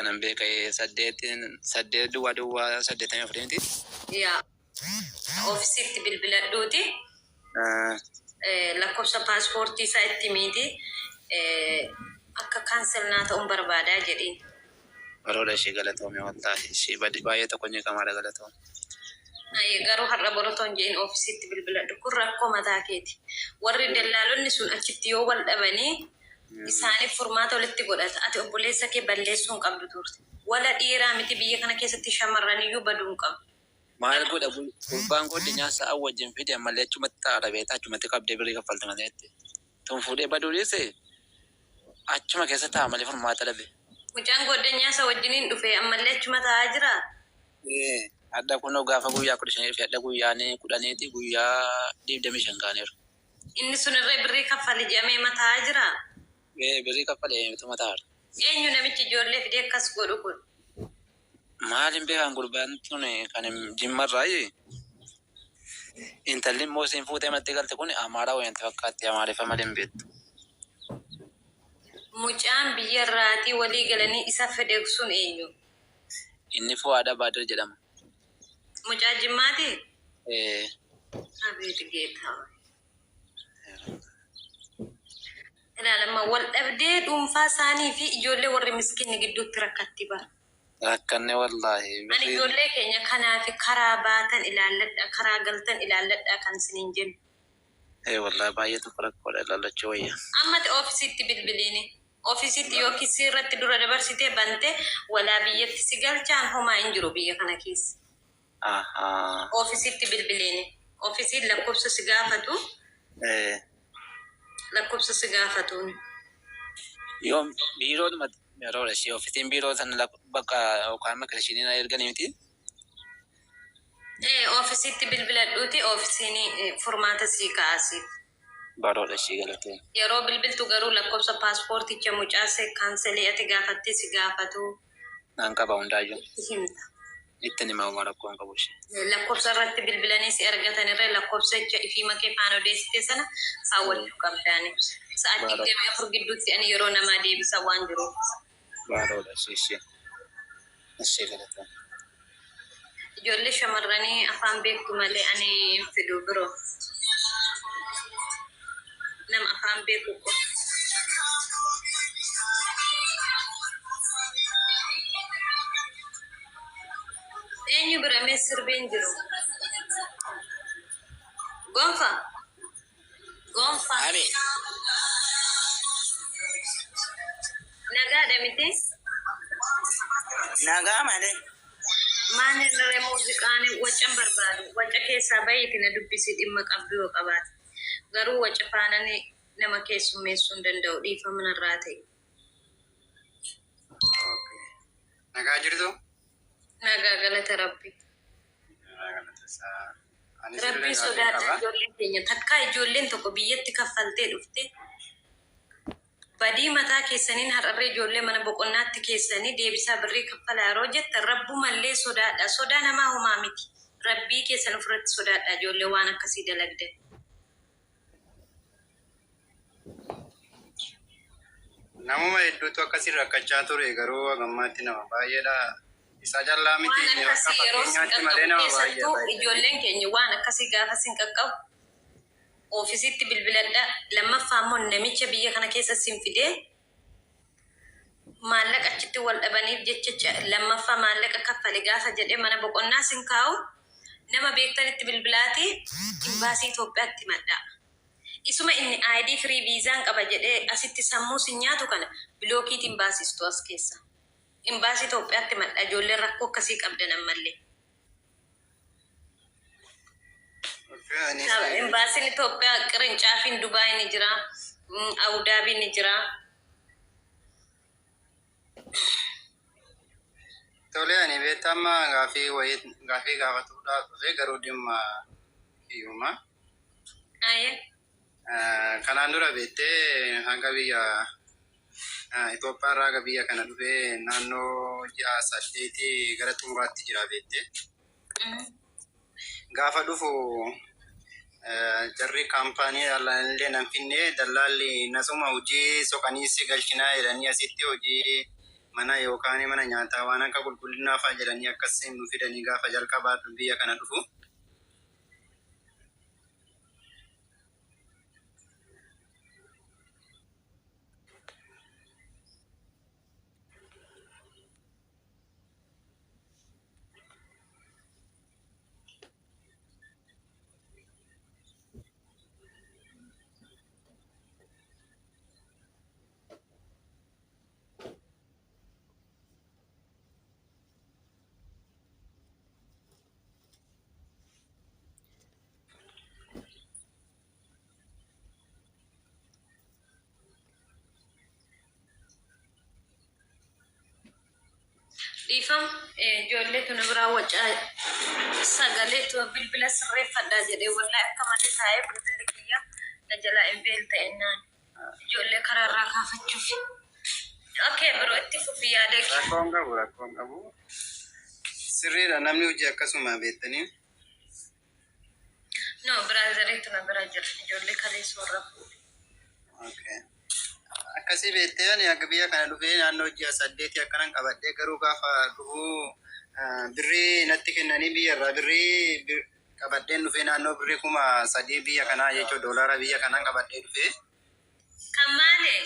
kanan beekee saddeet duwwaa saddeetamii afurii yaa ofiisitti bilbiladhuuti lakkoofsa paaspoortii isaa itti miti akka kaanselnaa ta'uun barbaadaa jedhiin. Baroota ishee galatoomee wallaahi ishee baay'ee tokko ni qamaadha galatoome. Garuu har'a borotoon jedhiin ofiisitti bilbiladhu kun rakkoo mataa keeti. Warri dallaalonni sun achitti yoo wal dhabanii isaaniif furmaata walitti godhata. Ati obboleessa kee balleessuu hin qabdu turte. Wala dhiiraa miti biyya kana keessatti shamarraniyyuu baduu hin qabu. Maal godha gurbaan godinyaa sa'a wajjin fide ammallee achumatti taa'aa beektaa achumatti qabdee birrii kaffalti malee tun fuudhee baduu dhiise achuma keessa taa'a malee furmaata dhabe. Mucaan godinyaa isa wajjiniin dhufe ammallee achuma taa'aa jira. Adda kunoo gaafa guyyaa 15 fi adda guyyaanii 10 guyyaa 25 gaaneeru. Inni sun irree birrii kaffali jedhamee mataa jira. Birrii kaffalee mataa. Eenyu namichi ijoollee fidee akkas godhu kun? Maalin beekan gurbaan tun kan jimmarraayi intalli immoo siin fuutee matti galte kun amaaraa wayanti fakkaatti amaarifa malee hin beektu. Mucaan biyyarraatii walii galanii isa fedhe sun eenyu? Inni Fuwaada Baadir jedhama. Mucaa jimmaati? Abeet geetaa. Ilaalama wal dhabdee dhuunfaa isaanii fi ijoollee warri miskiinni gidduutti rakkatti bara. Rakkanne wallaahi. Ani ijoollee keenya kanaa fi karaa baatan ilaalladha, karaa galtan ilaalladha kan isiniin jennu. Wallaahi baay'ee tokko rakkoodha ilaallachuu wayya. Ammati ofiisitti bilbiliini. Ofiisitti yookiin sirratti dura dabarsitee bante walaa biyyatti si galchaan homaa hin jiru biyya kana keessa. Ofiisitti bilbiliini. Ofiisiin lakkoofsa si gaafatu. Lakkoofsa si gaafatuun. Yoom biiroon yeroo ishee ofiisiin biiroo sana bakka yookaan makka isheen erganii miti. Ofiisitti bilbiladhuuti ofiisiin furmaata si kaasi. Baroota ishee galatee. Yeroo bilbiltu garuu lakkoofsa paaspoorticha mucaase kaanselee ati gaafattee si gaafatu. Naan qaba hundaayyuu. Himta. Itti nima rakkoon qabu ishee. Lakkoofsa irratti bilbilanii si argatan irra lakkoofsa ifii makee faana odeessite sana saawwachuu qabdaani. Sa'aatii 24 gidduutti ani yeroo namaa deebisa waan jiruuf. Baroota ishee. Ishee galatee. Ijoollee shamarranii afaan beektu malee ani fiduu biroo. Nama afaan beeku ko. Eenyu bira mee sirbeen jiru? Gonfa? Gonfa? Abi. Nagaadha miti? Nagaa malee. Maal irree muuziqaan waccan barbaadu? Wacca keessaa baay'eetti na dubbisii dhimma qabdu yoo qabaate. Garuu wacca faanani nama keessummeessuu hin danda'u dhiifama narraa ta'e. Nagaa jirtu? Nagaa galata Rabbi. Rabbi sodaadha ijoolleen keenya takkaa ijoolleen tokko biyyatti kaffaltee dhufte badii mataa keessaniin har'arree ijoollee mana boqonnaatti keessanii deebisaa birrii kaffalaa yeroo jettan rabbumallee sodaadha. Sodaa namaa homaa miti. Rabbii keessan ofirratti sodaadha ijoollee waan akkasii dalagdan. Namuma hedduutu akkasii rakkachaa ture garuu gammaatti nama baay'eedha. Isa jallaa miti waan akkasii yeroo fakkeenyaatti malee nama baay'ee. Ijoolleen keenya waan akkasii gaafa sin qaqqabu ofiisitti bilbiladha. Lammaffaa immoo namicha biyya kana keessa sin fidee maallaqa achitti wal dhabaniif jecha lammaffaa maallaqa kaffale gaafa jedhee mana boqonnaa sin kaa'u nama beektanitti bilbilaati imbaasii Itoophiyaatti maddaa. Isuma inni ID free viizaan qaba jedhee asitti sammuu sin nyaatu kana bilookiitiin baasistu as keessa. Imbaasii Itoophiyaatti madda ijoolleen rakkoo akkasii qabdan ammallee. Imbaasiin Itoophiyaa qirincaafiin Dubaay ni jira, Abudaabii ni jira. Tole ani beekama gaafii gaafatuudhaaf dhufee garuu dhimma hiyyummaa. Kanaan dura beektee hanga biyya Itoophiyaa irraa hanga biyya kana dhufee naannoo ji'a 8 gara xumuraatti jira beektee. Gaafa dhufu jarri kaampaanii illee nan finne dallaalli nasuma hojii soqanii si galchinaa jedhanii asitti hojii mana yookaan mana nyaataa waan akka qulqullinaa fa'aa jedhanii akkasiin nu fidanii gaafa jalqabaa biyya kana dhufu. Ifam ijoollee tuna biraa wacaa sagalee tu bilbila sirreeffadhaa jedhee wallahi akka malee taa'ee bilbilli kiyya na jalaa hin beelta'ennaan ijoollee karaarraa kaafachuuf. Okay biroo itti fufi yaada kee. Rakkoon qabu. Sirriidha namni hojii akkasuma beektanii. No biraazarii tuna bira jira ijoollee kaleessa warra fuudhe. Okay. Akkasii beektee ani akka biyya kana dhufee naannoo ji'a 8 akkanan qabadhee garuu gaafa dhufuu birrii natti kennanii biyyarraa birrii qabadheen dhufee naannoo birrii 3,000 biyya kanaa jechuun doolaara biyya kanaan qabadhee dhufee. Kan maali?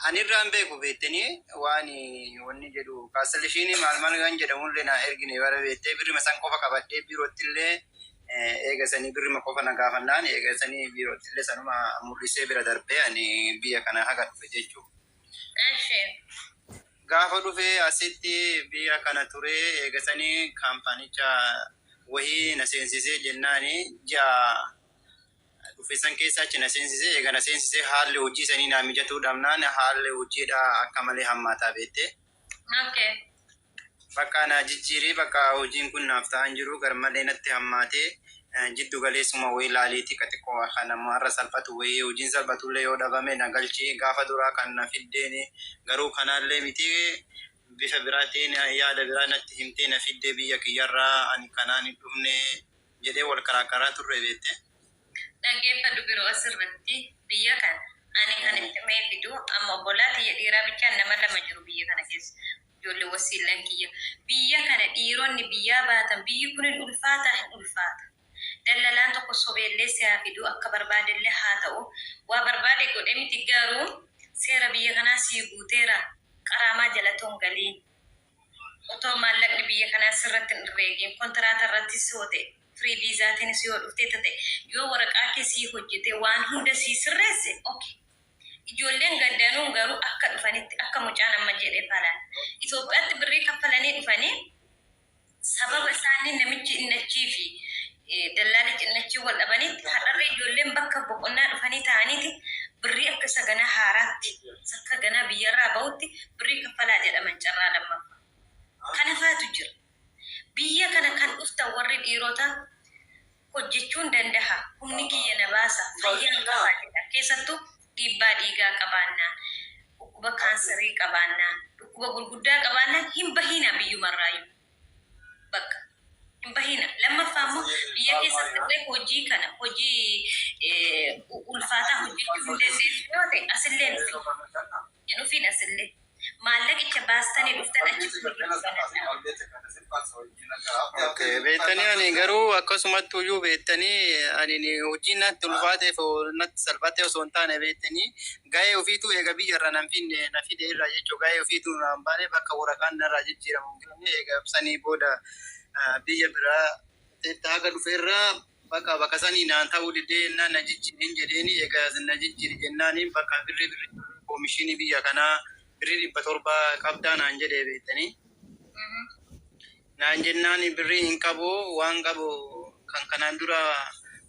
Ani irraan beeku beektanii waan wanni jedhu kaasalishiin maal kan jedhamullee na ergine bara beektee birrii masan qofa qabadhee birootti illee eegasanii birrii qofa na gaafannaan eegasanii birootti illee sanuma mul'isee bira darbee ani biyya kana haga dhufe jechuudha. Gaafa dhufee asitti biyya kana ture eegasanii kaampaanicha wahii na seensisee jennaani ja'a dhufeessan keessaa achi na seensisee eega na seensisee haalli hojii sanii naa mijatuu dhabnaan haalli hojiidha akka malee hammaataa beektee. Bakka na jijjiirii bakka hojiin kun naaf ta'an jiru garmalee natti hammaatee jiddu galeessuma wayii laaliitii xiqqoo kan namarra salphatu wayii hojiin salphatullee yoo dhabame na galchii gaafa duraa kan na fiddeen garuu kanaallee miti bifa biraatiin yaada biraa natti himtee na fiddee biyya kiyyarraa ani kanaan hin dhufne jedhee wal karaakaraa turre beektee. Dhaggeeffadhu biroo asirratti biyya kana ani kan itti mee fidu amma obbolaati dhiiraa bichaan nama lama jiru biyya kana keessa. Ijoollee wasiilan kiyya biyya kana dhiironni biyyaa baatan biyyi kun hin ulfaata. Dallalaan tokko sobeellee siyaa fidu akka barbaadellee haa ta'u waa barbaade godhe miti garuu seera biyya kanaa sii guuteera qaraamaa jala toon galiin otoo maallaqni biyya kanaa sirratti hin herreegin kontiraata irratti soo ta'e firii viizaatiin si yoo dhuftee ta'e yoo waraqaa kee sii hojjete waan hunda sii sirreesse okay. Ijoolleen gaddanuun garuu akka dhufanitti akka mucaan amma jedhee falan Itoophiyaatti birrii kaffalanii dhufanii sababa isaanii namichi innachii fi dallaalichi innachii wal dhabanitti har'arra ijoolleen bakka boqonnaa dhufanii ta'aniiti birrii akka saganaa haaraatti akka ganaa biyyarraa ba'utti birrii kaffalaa jedhaman carraa lammaffaa. Kana faatu jira. Biyya kana kan dhuftan warri dhiirota hojjechuun danda'a. Humni kiyya na baasa. Fayyaan qabaa jedha. Keessattuu dhiibbaa dhiigaa qabaannaan, dhukkuba kaansarii qabaannaan, dhukkuba gurguddaa qabaannaan hin bahina biyyumarraayyuu. Bakka hin bahina. Lammaffaa immoo biyya keessatti illee hojii kana hojii ulfaataa hojjechuu hin dandeessu yoo ta'e asillee hin dhufiin asillee maallaqicha baastanii dhuftan achi beektanii ani garuu akkasumatti iyyuu beektanii ani hojii natti ulfaateef natti salphatee osoo hin taane beektanii gahee ofiitu eega biyyarra nan finne na fide irraa jechuu gahee ofiitu naan baane bakka waraqaan narraa jijjiiramu eega ibsanii booda biyya biraa teetta haga dhufeerraa bakka sanii naan ta'uu didee na jijjiirin jedheeni eega na jijjiiri jennaaniin bakka birrii oomishinii biyya kanaa birrii 700 qabdaa naan jedhee beektanii. Naan jennaan birrii hin qabu waan qabu kan kanaan dura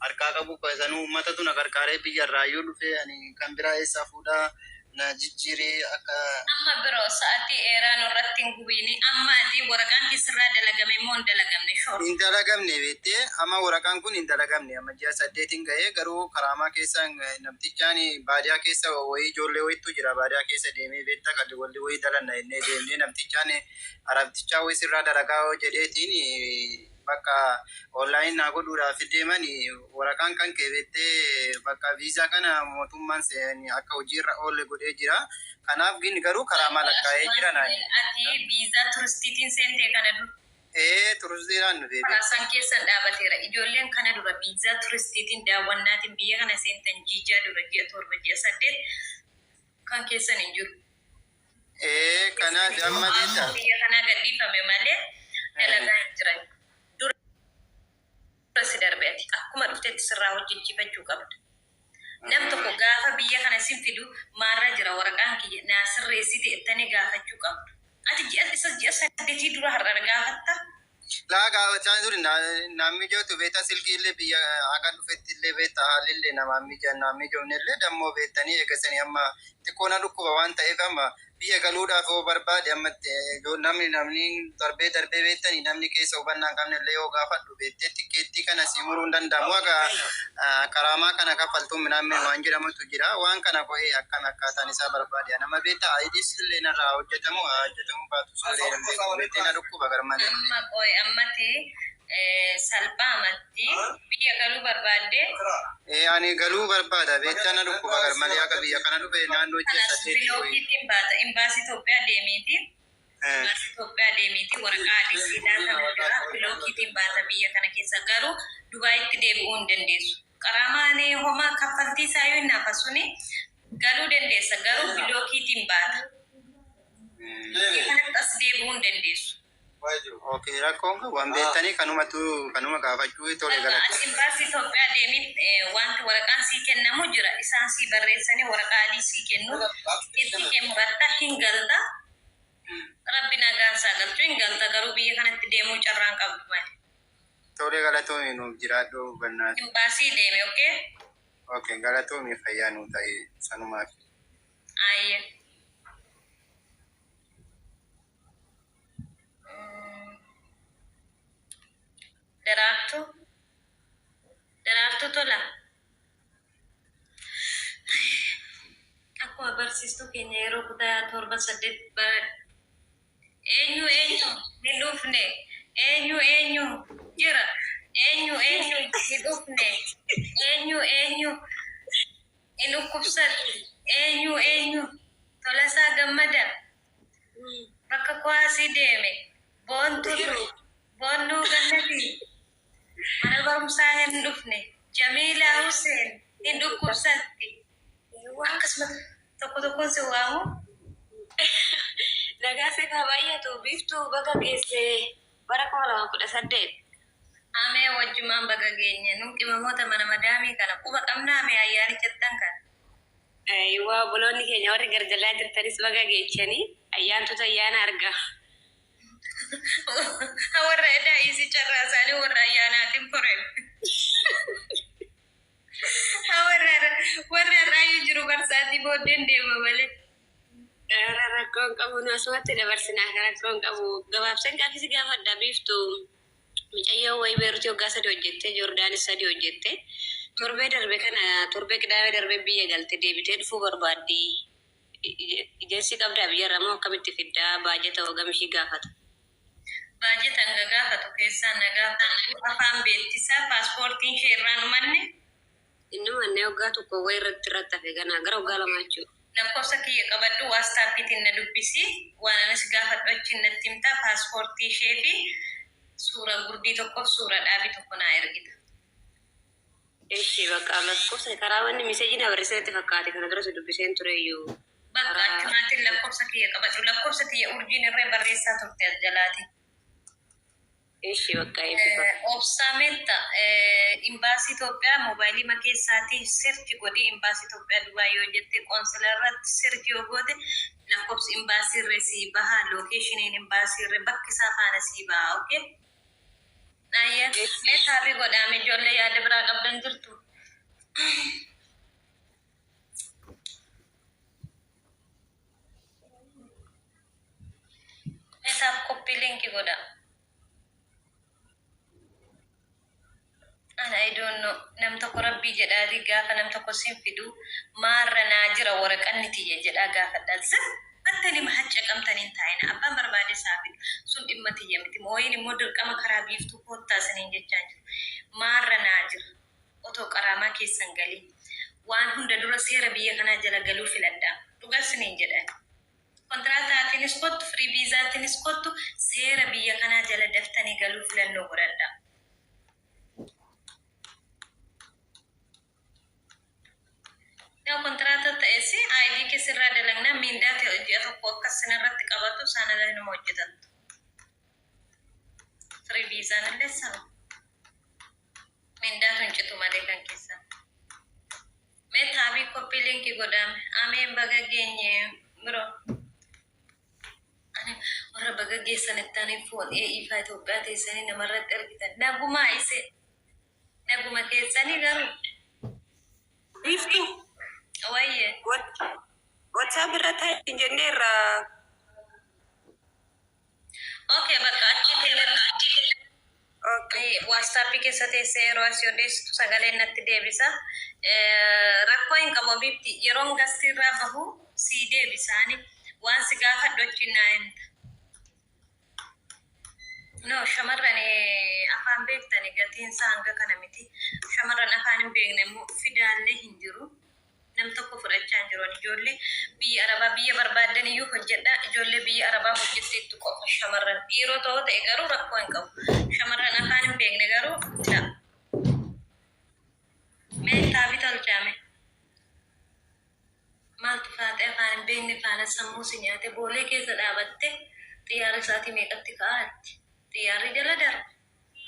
harkaa qabu sanuu uummatatu na gargaaree biyyarraa yoo dhufe ani kan biraa eessaa fuudhaa na jijjiiree akka. Amma biroo sa'aatii dheeraa nurratti hin gubiini amma adii waraqaan keessirraa dalagame moo hin dalagamne shoora. Hin dalagamne beektee amma waraqaan kun hin dalagamne amma ji'a 8 gahee garuu karaamaa keessa namtichaan baadiyaa keessa wayii ijoollee wayiitu jira baadiyaa keessa deemee beektaa kalli walli wayii dalanna innee deemnee namtichaan arabtichaa wayii sirraa dalagaa jedheetiin bakka online naa godhuudhaaf deemani waraqaan kan keewwattee bakka viizaa kana mootummaan akka hojiirra oolle godhee jira. Kanaaf gin garuu karaa malakkaa'ee jira naan. Ati viizaa turistiitiin seentee kana dur. Turistiidhaan nu deebi'e. San keessan dhaabateera. Ijoolleen kana dura viizaa turistiitiin daawwannaatiin biyya kana seentan ji'a dura ji'a 7 ji'a 8 kan keessan hin jiru. Kanaaf amma beektaa. Biyya kanaa gadhiifame malee dalagaa hin jiran. Dura si darbeeti. Akkuma dhufteetti sirraa hojjechiifachuu qabda. Nam tokko gaafa biyya kana sin fidu maarra jira waraqaan kiyya naa sirreessite ittanii gaafachuu qabdu. Ati ji'a 8 dura har'a gaafatta. Laa gaafachaa jiru namni jootu beektaa silkii illee biyya akka dhufetti illee beektaa haalli illee namni joonne illee dammoo beektanii eegasanii amma xiqqoona dhukkuba waan ta'eef amma biyya galuudhaaf yoo barbaade amma namni darbee beektanii namni keessa hubannaa qabne illee yoo gaafadhu beektee tikkeettii kana si muruu hin danda'amu akka karaamaa kana kaffaltuun midhaan waan jedhamutu jira waan kana qo'ee akkaataan isaa barbaade nama beektaa ayidiis illee narraa hojjetamu baatu illee beektee na dhukkuba garmalee. Ammati salphaa amatti biyya galuu barbaadde. Ani galuu barbaada beektaa na dhukkuba garmalee akka biyya kana dhufe naannoo jeessa Bilookiitiin baata imbaasii Itoophiyaa deemiiti. Imbaasii Itoophiyaa deemiiti waraqaa adii siidhaa ta'uu jira. Bilookiitiin baata biyya kana keessa garuu Dubaayitti deebi'uu hin dandeessu. Qaraamaan homaa kaffaltii isaa yoo hin naafasuni galuu dandeessa garuu bilookiitiin baata. Biyya kanatti as deebi'uu hin dandeessu. Okay, rakkoon waan beektanii kanuma gaafachuu tole galata. Imbaasii Itoophiyaa deemiin wanti waraqaan sii kennamu jira. Isaan sii barreessanii waraqaa adii sii kennu. Itti kee muratta hin galta. Rabbi nagaan isaa galchuu hin galta garuu biyya kanatti deemuu carraan qabdu malee. Tole galatoomii nuuf jiraadhu hubannaa. Imbaasii deeme okay? Okay, galatoomii fayyaa nuu ta'e sanumaaf. Ayyee. Daraartuu tola. Akkuma barsiistuu keenya yeroo kutaa 7-8 bara eenyu hin dhufne eenyu jira eenyu hin dhufne eenyu hin dhukkubsatu eenyu Tolasaa Gammada bakka kuwaasii deeme boonnuu gannati. Mana barumsaa hin dhufne Jamiilaa Huseen hin dhukkubsatti. Akkasuma tokkoon si waamu. Nagaasee kaa baay'atu biiftuu baga geesse bara 2018. Amee wajjumaan baga geenye nun qimamoota mana madaamii kana quba qabnaame ayyaanichatti kan. Waa boloonni keenya warri garjalaa jirtanis baga geechanii ayyaantuta ayyaana argaa. Warra edaa isi carraa isaanii warra ayyaanaatiin koreen. Warra raayyuu jiru barsaatii booddeen deema malee. Rakkoon qabu nu asumatti dabarsinaa kan rakkoon qabu gabaabsan gaafisi gaafadha biiftuu micayyoo wayii beerutii waggaa 3 hojjette Joordaanis 3 hojjette torbee darbe kana torbee qidaamee darbe biyya galte deebitee dhufuu barbaaddi. Ijeessi qabdaa biyyarra moo akkamitti fiddaa baajeta hogamishii gaafata. Baajeta hanga gaafatu keessaa na gaafatu afaan beeksisaa paaspoortiin ishee irraan manne. Inni mannee waggaa tokko wayii irratti hafe ganaa gara waggaa 2 jechuudha. Lakkoofsa kiyya qabadhu waastaappiitiin na dubbisi waan anis gaafadhu achiin natti himtaa paaspoortii ishee fi suura gurdii tokkoof suura dhaabii tokko naa ergita. Eeshi bakka lakkoofsa karaa wanni miseejii na barreessatti fakkaate kana dura si dubbiseen tureeyyuu. Bakka achumaatiin lakkoofsa kiyya qabadhu lakkoofsa kiyya urjiin irree barreessaa turte as jalaati. Eeshi bakka eebbifa. Obsaametta imbaasii Itoophiyaa moobaayilii makeessaatii sirchi godhi imbaasii Itoophiyaa Dubaay yoo jette qoonsila irratti sirchi yoo goote lakkoofsi imbaasii irree sii bahaa lookeeshiniin imbaasii irree bakki isaa faana sii bahaa okay? Mee taarrii godhaame ijoollee yaada biraa qabdan jirtu. Isaaf koppii linkii godha. I don't know. Nam tokko rabbii jedhaati gaafa nam tokko siin fidu maarra naa jira waraqanni tiyya jedhaa gaafadhaan. Rakkattani mahacca qabtaniin taa'ina. Abbaan barbaade saafiidha. Sun dhimma tiyya miti. Mooyin immoo dirqama karaa biiftuu koottaa saniin jechaa jiru. Maarra naa jira. Otoo qaraamaa keessan galii. Waan hunda dura seera biyya kanaa jala galuu filadhaa. Dhugaa siniin jedhan. Kontiraataatiinis kottu, firii viizaatiinis kottu, seera biyya kanaa jala daftanii galuu filannoo godhadhaa. Yoo kontiraata ta'es ID keessirraa dalagnaa miindaa ta'e hojii tokko akkas sinirratti qabatu sana nama hojjetattu. Firii viizaan illee sana. Miindaa tuncitu malee kan keessan. Mee taabii koppii linkii godhame. Ameen baga geenye biroo. Warra baga geessanitti ani foon ifaa Itoophiyaa teessanii namarratti argitan. Nagumaa isee. Naguma keessanii garuu. Biftu. Wayye. WhatsApp irra ta'e jenneerra. Okay, bakka achitti WhatsApp keessa teessee yeroo asii odeessitu sagaleen natti deebisa. Rakkoo hin qabu bifti yeroon gasti irraa bahu sii deebisaani waan si gaafadhu achiin naa himta. No, shamarran afaan beektani gatiin isaa hanga kana miti. Shamarran afaan hin beekne immoo fidaallee hin jiru. Nam tokko fudhachaa jiru. Ijoollee biyya Arabaa biyya barbaadan iyyuu hojjedha. Ijoollee biyya Arabaa hojjetteettu qofa shamarran. Dhiiroo ta'uu ta'e garuu rakkoo hin qabu. Shamarran afaan hin beekne garuu dha. Mee taabii tolchaame. Maaltu faate afaan hin beekne faana sammuu si nyaate boolee keessa dhaabatte xiyyaara isaatii meeqatti kaa'atti. Xiyyaarri jala darba.